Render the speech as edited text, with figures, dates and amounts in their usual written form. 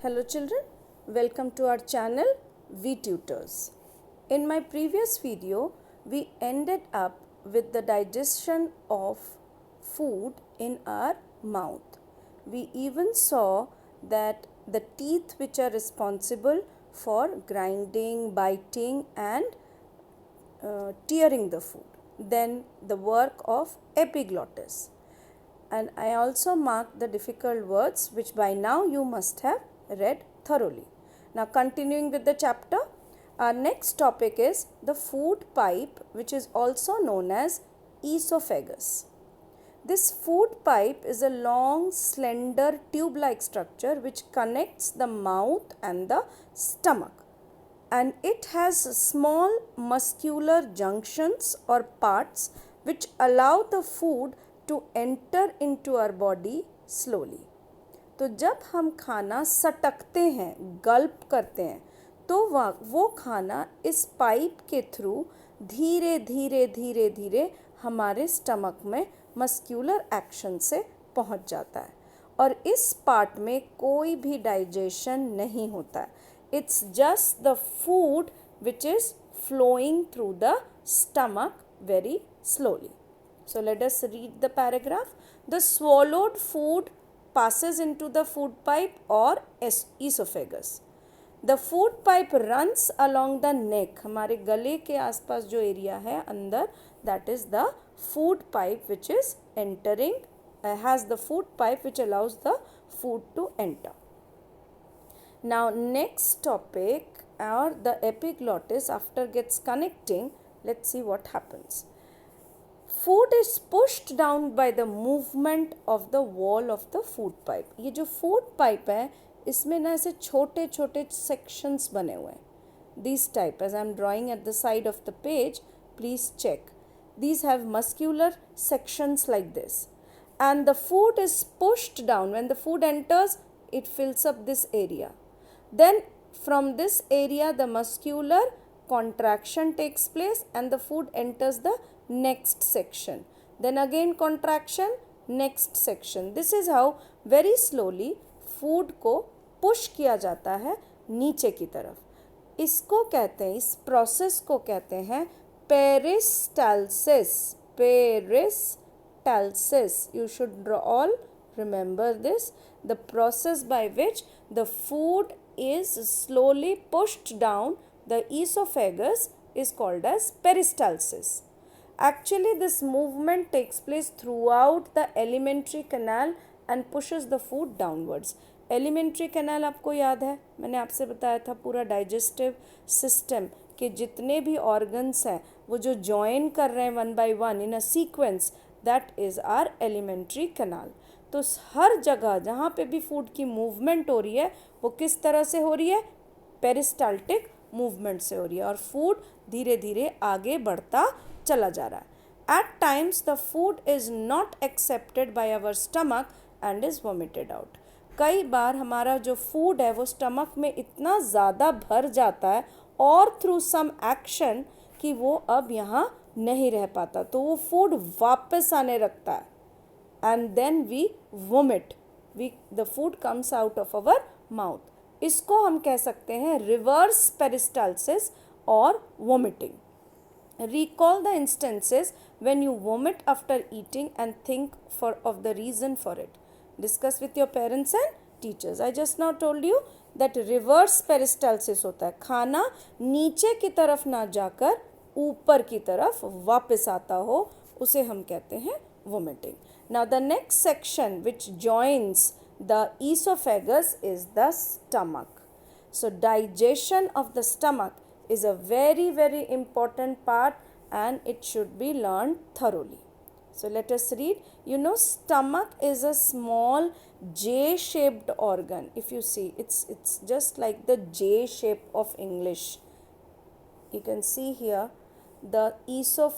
Hello children, welcome to our channel VTutors. In my previous video, we ended up with the digestion of food in our mouth. We even saw that the teeth which are responsible for grinding, biting and tearing the food. Then the work of epiglottis. And I also marked the difficult words which by now you must have read thoroughly. Now continuing with the chapter, our next topic is the food pipe, which is also known as esophagus. This food pipe is a long, slender, tube-like structure which connects the mouth and the stomach. And it has small muscular junctions or parts which allow the food to enter into our body slowly. तो जब हम खाना सटकते हैं, गल्प करते हैं, तो वो खाना इस पाइप के थ्रू धीरे धीरे धीरे धीरे हमारे स्टमक में मस्क्यूलर एक्शन से पहुंच जाता है और इस पार्ट में कोई भी डाइजेशन नहीं होता है. It's just the food which is flowing through the stomach very slowly. So let us read the paragraph. The swallowed food passes into the food pipe or esophagus. The food pipe runs along the neck. हमारे गले के आसपास जो area है अंदर, that is the food pipe which is entering, has the food pipe which allows the food to enter. Now next topic are the epiglottis. After gets connecting, let's see what happens. Food is pushed down by the movement of the wall of the food pipe. ये जो food pipe है इसमें ना ऐसे छोटे छोटे sections बने हुए हैं. These type, as I am drawing at the side of the page, please check. These have muscular sections like this. And the food is pushed down. When the food enters, it fills up this area. Then from this area the muscular contraction takes place and the food enters the next section. Then again contraction, next section. This is how very slowly food को push किया जाता है नीचे की तरफ. इसको कहते हैं, इस process को कहते हैं peristalsis. Peristalsis. You should all remember this. The process by which the food is slowly pushed down the esophagus is called as peristalsis. Actually, this movement takes place throughout the alimentary canal and pushes the food downwards. Alimentary canal आपको याद है, मैंने आपसे बताया था पूरा digestive system के जितने भी organs हैं वो जो join कर रहे हैं one by one in a sequence, that is our alimentary canal. तो हर जगह जहाँ पे भी फूड की मूवमेंट हो रही है वो किस तरह से हो रही है? पेरिस्टाल्टिक मूवमेंट से हो रही है और फूड धीरे धीरे आगे बढ़ता चला जा रहा है. At times the food is not accepted by our stomach and is vomited out. कई बार हमारा जो फूड है वो स्टमक में इतना ज़्यादा भर जाता है और थ्रू सम एक्शन कि वो अब यहाँ नहीं रह पाता, तो वो फूड वापस आने लगता है. And then we vomit. The food comes out of our mouth. इसको हम कह सकते हैं reverse peristalsis or vomiting. Recall the instances when you vomit after eating and think of the reason for it. Discuss with your parents and teachers. I just now told you that reverse peristalsis होता है. खाना नीचे की तरफ ना जाकर ऊपर की तरफ वापस आता हो, उसे हम कहते हैं vomiting. Now the next section which joins the esophagus is the stomach. So digestion of the stomach is a very very important part and it should be learned thoroughly. So let us read. You know, stomach is a small J-shaped organ. If you see, it's just like the J shape of English. You can see here the esophagus